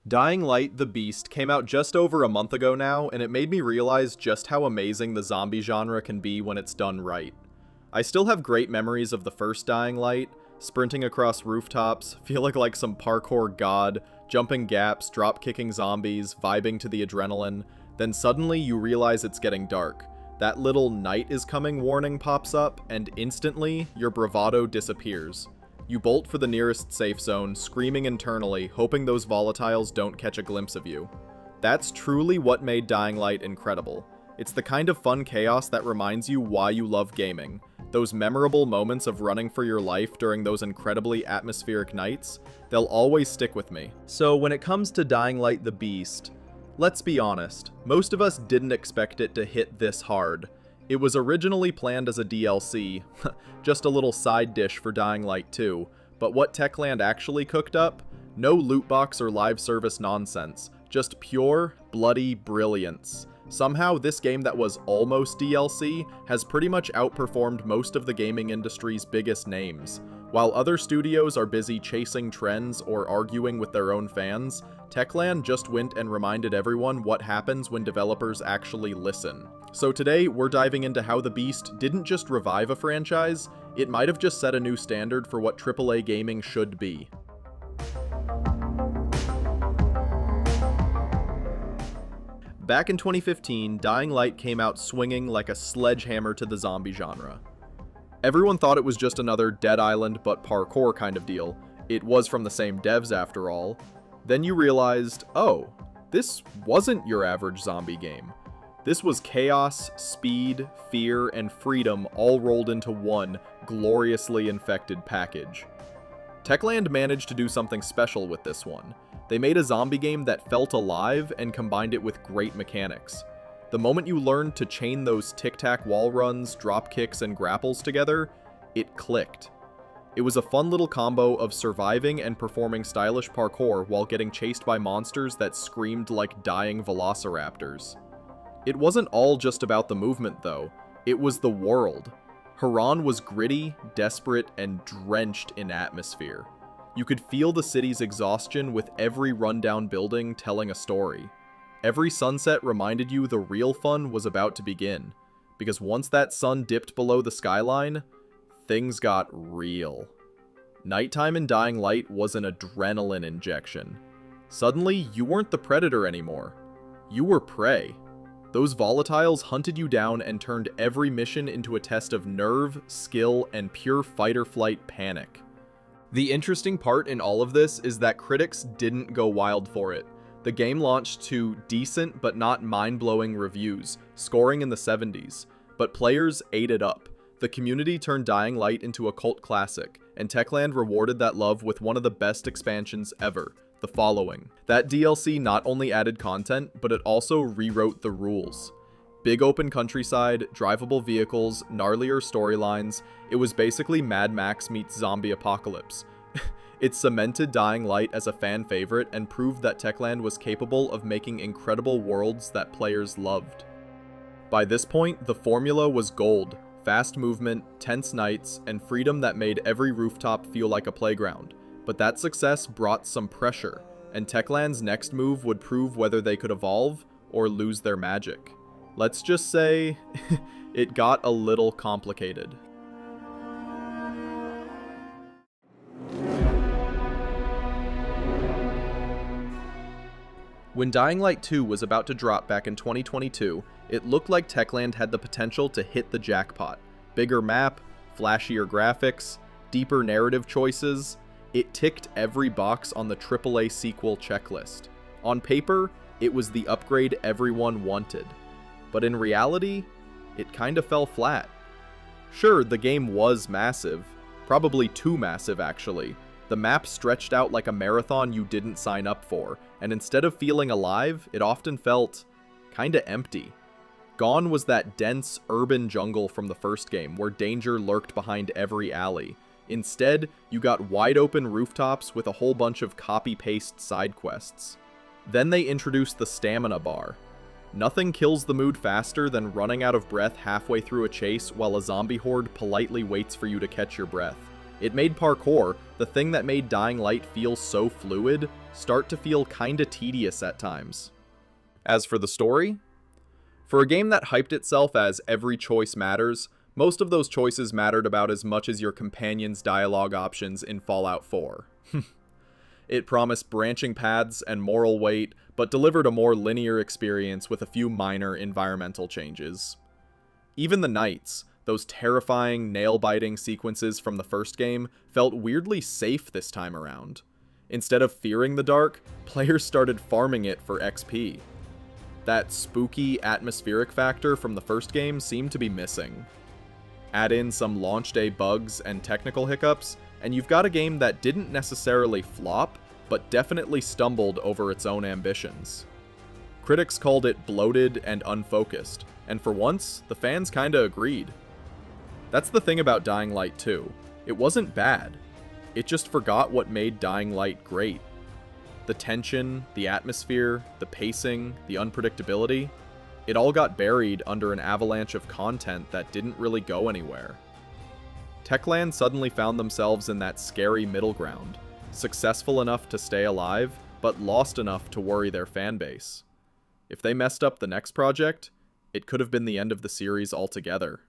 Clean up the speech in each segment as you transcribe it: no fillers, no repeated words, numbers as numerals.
Dying Light: The Beast came out just over a month ago now, and it made me realize just how amazing the zombie genre can be when it's done right. I still have great memories of the first Dying Light, sprinting across rooftops, feeling like some parkour god, jumping gaps, drop-kicking zombies, vibing to the adrenaline. Then suddenly you realize it's getting dark. That little "night is coming" warning pops up, and instantly, your bravado disappears. You bolt for the nearest safe zone, screaming internally, hoping those volatiles don't catch a glimpse of you. That's truly what made Dying Light incredible. It's the kind of fun chaos that reminds you why you love gaming. Those memorable moments of running for your life during those incredibly atmospheric nights, they'll always stick with me. So when it comes to Dying Light: The Beast, let's be honest, most of us didn't expect it to hit this hard. It was originally planned as a DLC, just a little side dish for Dying Light 2, but what Techland actually cooked up? No loot box or live service nonsense, just pure, bloody brilliance. Somehow this game that was almost DLC has pretty much outperformed most of the gaming industry's biggest names. While other studios are busy chasing trends or arguing with their own fans, Techland just went and reminded everyone what happens when developers actually listen. So today, we're diving into how The Beast didn't just revive a franchise, it might have just set a new standard for what AAA gaming should be. Back in 2015, Dying Light came out swinging like a sledgehammer to the zombie genre. Everyone thought it was just another Dead Island but parkour kind of deal. It was from the same devs after all. Then you realized, oh, this wasn't your average zombie game. This was chaos, speed, fear, and freedom all rolled into one gloriously infected package. Techland managed to do something special with this one. They made a zombie game that felt alive and combined it with great mechanics. The moment you learned to chain those tic-tac wall runs, drop kicks, and grapples together, it clicked. It was a fun little combo of surviving and performing stylish parkour while getting chased by monsters that screamed like dying velociraptors. It wasn't all just about the movement though, it was the world. Haran was gritty, desperate, and drenched in atmosphere. You could feel the city's exhaustion with every rundown building telling a story. Every sunset reminded you the real fun was about to begin, because once that sun dipped below the skyline, things got real. Nighttime in Dying Light was an adrenaline injection. Suddenly, you weren't the predator anymore. You were prey. Those volatiles hunted you down and turned every mission into a test of nerve, skill, and pure fight-or-flight panic. The interesting part in all of this is that critics didn't go wild for it. The game launched to decent but not mind-blowing reviews, scoring in the 70s, but players ate it up. The community turned Dying Light into a cult classic, and Techland rewarded that love with one of the best expansions ever, the following. That DLC not only added content, but it also rewrote the rules. Big open countryside, drivable vehicles, gnarlier storylines, it was basically Mad Max meets zombie apocalypse. It cemented Dying Light as a fan favorite and proved that Techland was capable of making incredible worlds that players loved. By this point, the formula was gold. Fast movement, tense nights, and freedom that made every rooftop feel like a playground. But that success brought some pressure, and Techland's next move would prove whether they could evolve or lose their magic. Let's just say, it got a little complicated. When Dying Light 2 was about to drop back in 2022, it looked like Techland had the potential to hit the jackpot. Bigger map, flashier graphics, deeper narrative choices. It ticked every box on the AAA sequel checklist. On paper, it was the upgrade everyone wanted. But in reality, it kinda fell flat. Sure, the game was massive. Probably too massive, actually. The map stretched out like a marathon you didn't sign up for, and instead of feeling alive, it often felt kinda empty. Gone was that dense, urban jungle from the first game, where danger lurked behind every alley. Instead, you got wide-open rooftops with a whole bunch of copy-paste side quests. Then they introduced the stamina bar. Nothing kills the mood faster than running out of breath halfway through a chase while a zombie horde politely waits for you to catch your breath. It made parkour, the thing that made Dying Light feel so fluid, start to feel kinda tedious at times. As for the story, for a game that hyped itself as every choice matters, most of those choices mattered about as much as your companion's dialogue options in Fallout 4. It promised branching paths and moral weight, but delivered a more linear experience with a few minor environmental changes. Even the nights, those terrifying, nail-biting sequences from the first game, felt weirdly safe this time around. Instead of fearing the dark, players started farming it for XP. That spooky, atmospheric factor from the first game seemed to be missing. Add in some launch day bugs and technical hiccups, and you've got a game that didn't necessarily flop, but definitely stumbled over its own ambitions. Critics called it bloated and unfocused, and for once, the fans kinda agreed. That's the thing about Dying Light 2. It wasn't bad. It just forgot what made Dying Light great. The tension, the atmosphere, the pacing, the unpredictability, it all got buried under an avalanche of content that didn't really go anywhere. Techland suddenly found themselves in that scary middle ground, successful enough to stay alive, but lost enough to worry their fanbase. If they messed up the next project, it could have been the end of the series altogether.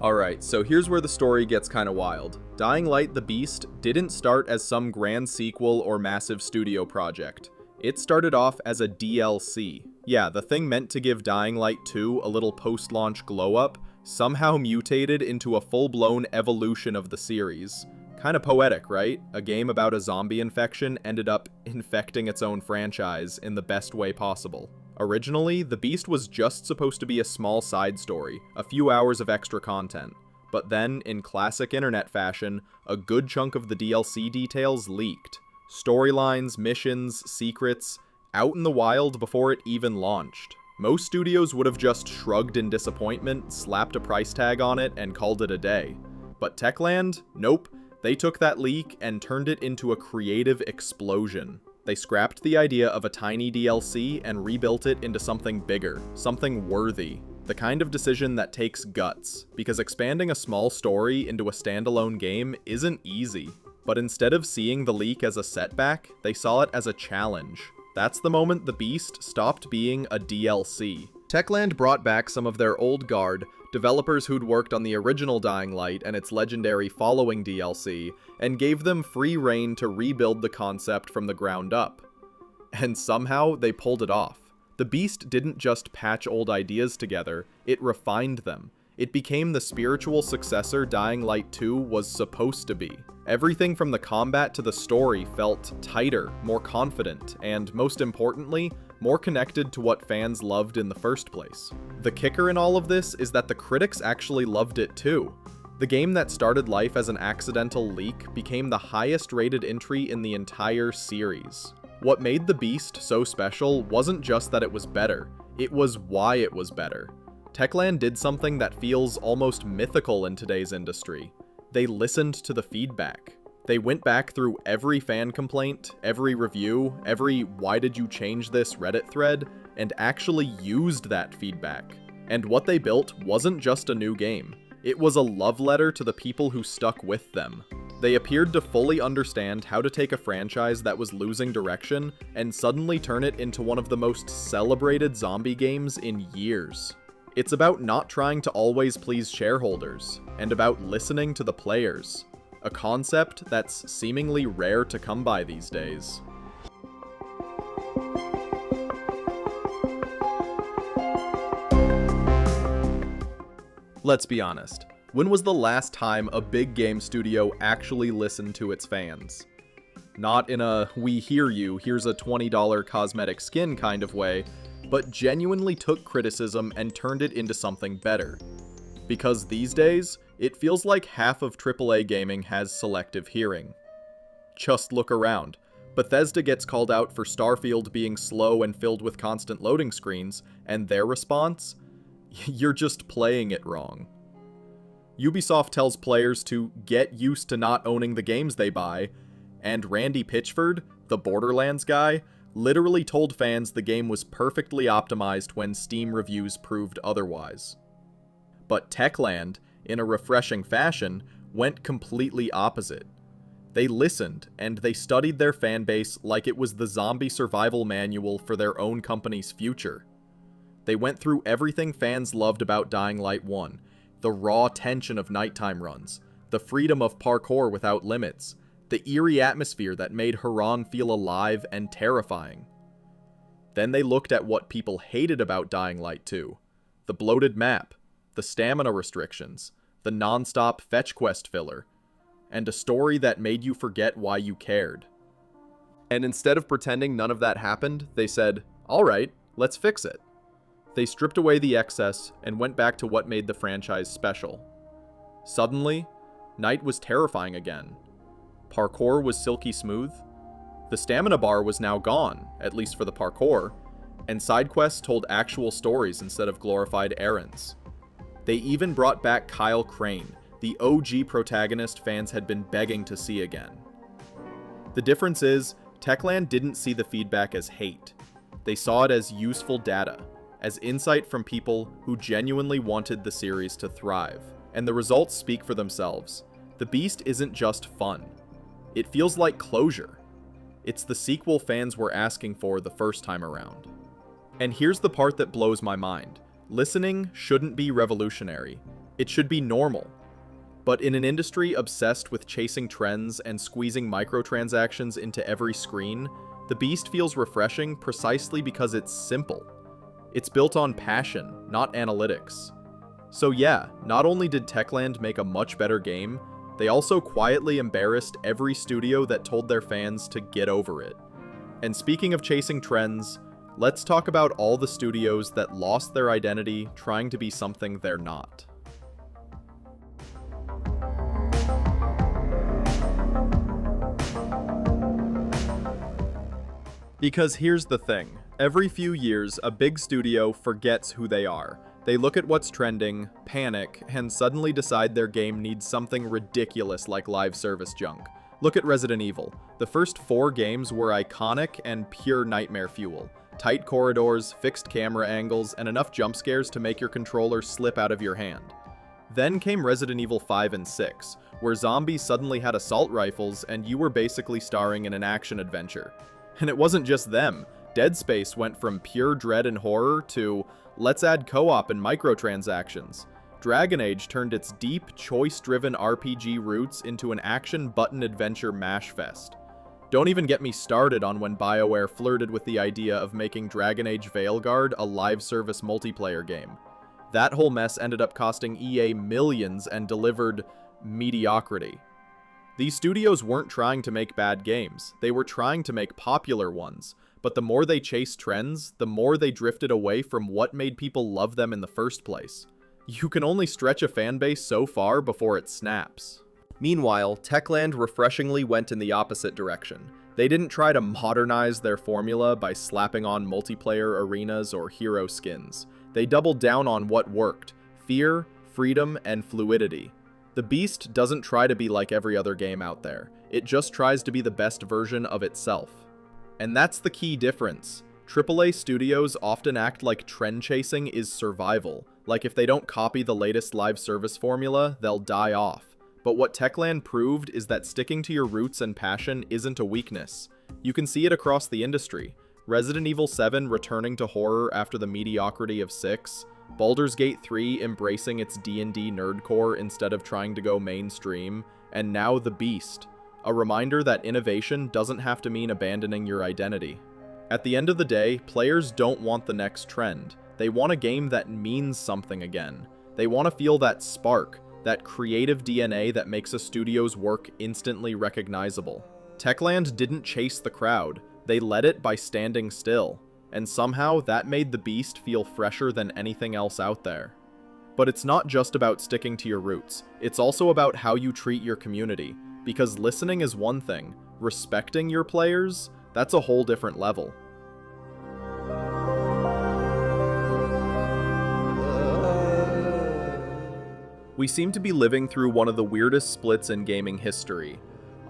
Alright, so here's where the story gets kinda wild. Dying Light the Beast didn't start as some grand sequel or massive studio project. It started off as a DLC. Yeah, the thing meant to give Dying Light 2 a little post-launch glow-up somehow mutated into a full-blown evolution of the series. Kinda poetic, right? A game about a zombie infection ended up infecting its own franchise in the best way possible. Originally, The Beast was just supposed to be a small side story, a few hours of extra content. But then, in classic internet fashion, a good chunk of the DLC details leaked. Storylines, missions, secrets, out in the wild before it even launched. Most studios would have just shrugged in disappointment, slapped a price tag on it, and called it a day. But Techland? Nope. They took that leak and turned it into a creative explosion. They scrapped the idea of a tiny DLC and rebuilt it into something bigger, something worthy. The kind of decision that takes guts, because expanding a small story into a standalone game isn't easy. But instead of seeing the leak as a setback, they saw it as a challenge. That's the moment The Beast stopped being a DLC. Techland brought back some of their old guard, developers who'd worked on the original Dying Light and its legendary following DLC, and gave them free rein to rebuild the concept from the ground up. And somehow, they pulled it off. The Beast didn't just patch old ideas together, it refined them. It became the spiritual successor Dying Light 2 was supposed to be. Everything from the combat to the story felt tighter, more confident, and most importantly, more connected to what fans loved in the first place. The kicker in all of this is that the critics actually loved it too. The game that started life as an accidental leak became the highest rated entry in the entire series. What made The Beast so special wasn't just that it was better, it was why it was better. Techland did something that feels almost mythical in today's industry. They listened to the feedback. They went back through every fan complaint, every review, every "why did you change this" Reddit thread, and actually used that feedback. And what they built wasn't just a new game. It was a love letter to the people who stuck with them. They appeared to fully understand how to take a franchise that was losing direction and suddenly turn it into one of the most celebrated zombie games in years. It's about not trying to always please shareholders, and about listening to the players. A concept that's seemingly rare to come by these days. Let's be honest. When was the last time a big game studio actually listened to its fans? Not in a "we hear you, here's a $20 cosmetic skin" kind of way, but genuinely took criticism and turned it into something better. Because these days, it feels like half of AAA gaming has selective hearing. Just look around. Bethesda gets called out for Starfield being slow and filled with constant loading screens, and their response? You're just playing it wrong. Ubisoft tells players to get used to not owning the games they buy, and Randy Pitchford, the Borderlands guy, literally told fans the game was perfectly optimized when Steam reviews proved otherwise. But Techland, in a refreshing fashion, went completely opposite. They listened, and they studied their fanbase like it was the zombie survival manual for their own company's future. They went through everything fans loved about Dying Light 1, the raw tension of nighttime runs, the freedom of parkour without limits, the eerie atmosphere that made Haran feel alive and terrifying. Then they looked at what people hated about Dying Light 2, the bloated map, the stamina restrictions, the non-stop fetch quest filler, and a story that made you forget why you cared. And instead of pretending none of that happened, they said, "Alright, let's fix it." They stripped away the excess and went back to what made the franchise special. Suddenly, Night was terrifying again. Parkour was silky smooth. The stamina bar was now gone, at least for the parkour, and side quests told actual stories instead of glorified errands. They even brought back Kyle Crane, the OG protagonist fans had been begging to see again. The difference is, Techland didn't see the feedback as hate. They saw it as useful data, as insight from people who genuinely wanted the series to thrive. And the results speak for themselves. The Beast isn't just fun. It feels like closure. It's the sequel fans were asking for the first time around. And here's the part that blows my mind. Listening shouldn't be revolutionary. It should be normal. But in an industry obsessed with chasing trends and squeezing microtransactions into every screen, The Beast feels refreshing precisely because it's simple. It's built on passion, not analytics. So yeah, not only did Techland make a much better game, they also quietly embarrassed every studio that told their fans to get over it. And speaking of chasing trends, let's talk about all the studios that lost their identity trying to be something they're not. Because here's the thing, every few years, a big studio forgets who they are. They look at what's trending, panic, and suddenly decide their game needs something ridiculous like live service junk. Look at Resident Evil. The first 4 games were iconic and pure nightmare fuel. Tight corridors, fixed camera angles, and enough jump scares to make your controller slip out of your hand. Then came Resident Evil 5 and 6, where zombies suddenly had assault rifles and you were basically starring in an action adventure. And it wasn't just them. Dead Space went from pure dread and horror to, let's add co-op and microtransactions. Dragon Age turned its deep, choice-driven RPG roots into an action button adventure mashfest. Don't even get me started on when BioWare flirted with the idea of making Dragon Age Veilguard a live service multiplayer game. That whole mess ended up costing EA millions and delivered mediocrity. These studios weren't trying to make bad games, they were trying to make popular ones, but the more they chased trends, the more they drifted away from what made people love them in the first place. You can only stretch a fanbase so far before it snaps. Meanwhile, Techland refreshingly went in the opposite direction. They didn't try to modernize their formula by slapping on multiplayer arenas or hero skins. They doubled down on what worked: fear, freedom, and fluidity. The Beast doesn't try to be like every other game out there. It just tries to be the best version of itself. And that's the key difference. AAA studios often act like trend chasing is survival. Like if they don't copy the latest live service formula, they'll die off. But what Techland proved is that sticking to your roots and passion isn't a weakness. You can see it across the industry. Resident Evil 7 returning to horror after the mediocrity of 6, Baldur's Gate 3 embracing its D&D nerdcore instead of trying to go mainstream, and now The Beast, a reminder that innovation doesn't have to mean abandoning your identity. At the end of the day, players don't want the next trend. They want a game that means something again. They want to feel that spark, that creative DNA that makes a studio's work instantly recognizable. Techland didn't chase the crowd, they led it by standing still. And somehow that made The Beast feel fresher than anything else out there. But it's not just about sticking to your roots, it's also about how you treat your community, because listening is one thing, respecting your players, that's a whole different level. We seem to be living through one of the weirdest splits in gaming history.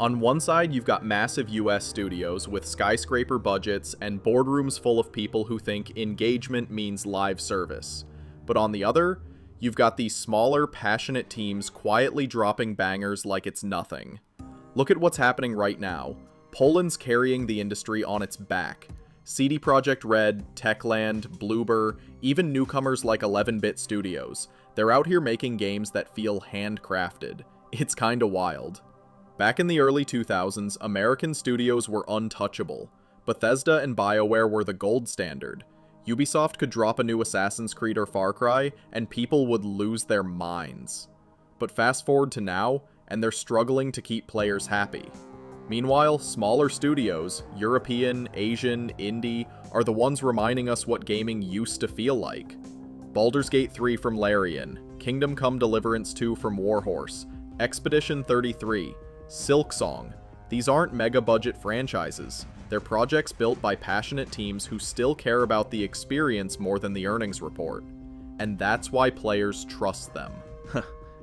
On one side, you've got massive US studios with skyscraper budgets and boardrooms full of people who think engagement means live service. But on the other, you've got these smaller, passionate teams quietly dropping bangers like it's nothing. Look at what's happening right now. Poland's carrying the industry on its back. CD Projekt Red, Techland, Bloober, even newcomers like 11-bit studios. They're out here making games that feel handcrafted. It's kinda wild. Back in the early 2000s, American studios were untouchable. Bethesda and BioWare were the gold standard. Ubisoft could drop a new Assassin's Creed or Far Cry, and people would lose their minds. But fast forward to now, and they're struggling to keep players happy. Meanwhile, smaller studios, European, Asian, indie, are the ones reminding us what gaming used to feel like. Baldur's Gate 3 from Larian, Kingdom Come Deliverance 2 from Warhorse, Expedition 33, Silksong. These aren't mega-budget franchises. They're projects built by passionate teams who still care about the experience more than the earnings report. And that's why players trust them.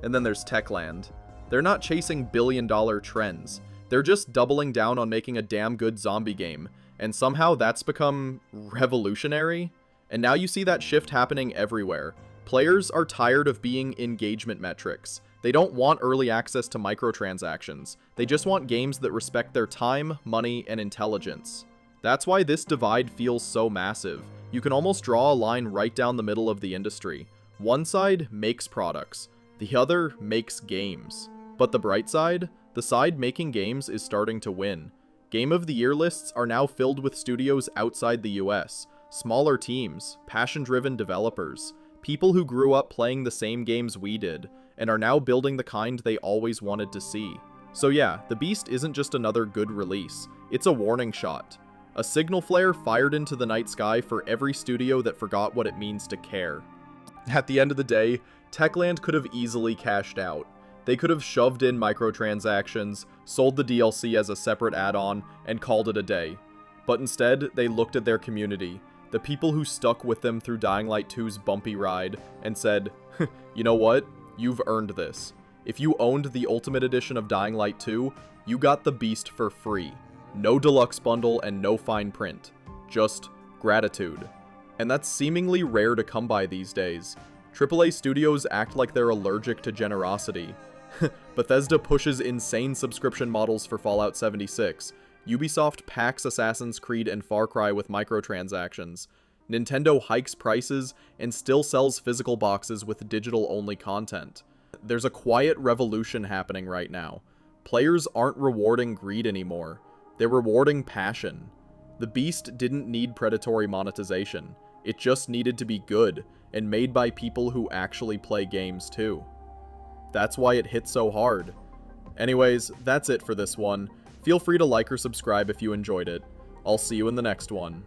And then there's Techland. They're not chasing billion-dollar trends. They're just doubling down on making a damn good zombie game, and somehow that's become revolutionary. And now you see that shift happening everywhere. Players are tired of being engagement metrics. They don't want early access to microtransactions. They just want games that respect their time, money, and intelligence. That's why this divide feels so massive. You can almost draw a line right down the middle of the industry. One side makes products, the other makes games. But the bright side? The side making games is starting to win. Game of the Year lists are now filled with studios outside the US, smaller teams, passion-driven developers, people who grew up playing the same games we did, and are now building the kind they always wanted to see. So yeah, The Beast isn't just another good release, it's a warning shot. A signal flare fired into the night sky for every studio that forgot what it means to care. At the end of the day, Techland could have easily cashed out. They could have shoved in microtransactions, sold the DLC as a separate add-on, and called it a day. But instead, they looked at their community, the people who stuck with them through Dying Light 2's bumpy ride, and said, you know what? You've earned this. If you owned the Ultimate Edition of Dying Light 2, you got the Beast for free. No deluxe bundle and no fine print. Just gratitude. And that's seemingly rare to come by these days. AAA studios act like they're allergic to generosity. Bethesda pushes insane subscription models for Fallout 76. Ubisoft packs Assassin's Creed and Far Cry with microtransactions. Nintendo hikes prices and still sells physical boxes with digital-only content. There's a quiet revolution happening right now. Players aren't rewarding greed anymore. They're rewarding passion. The Beast didn't need predatory monetization. It just needed to be good, and made by people who actually play games too. That's why it hit so hard. Anyways, that's it for this one. Feel free to like or subscribe if you enjoyed it. I'll see you in the next one.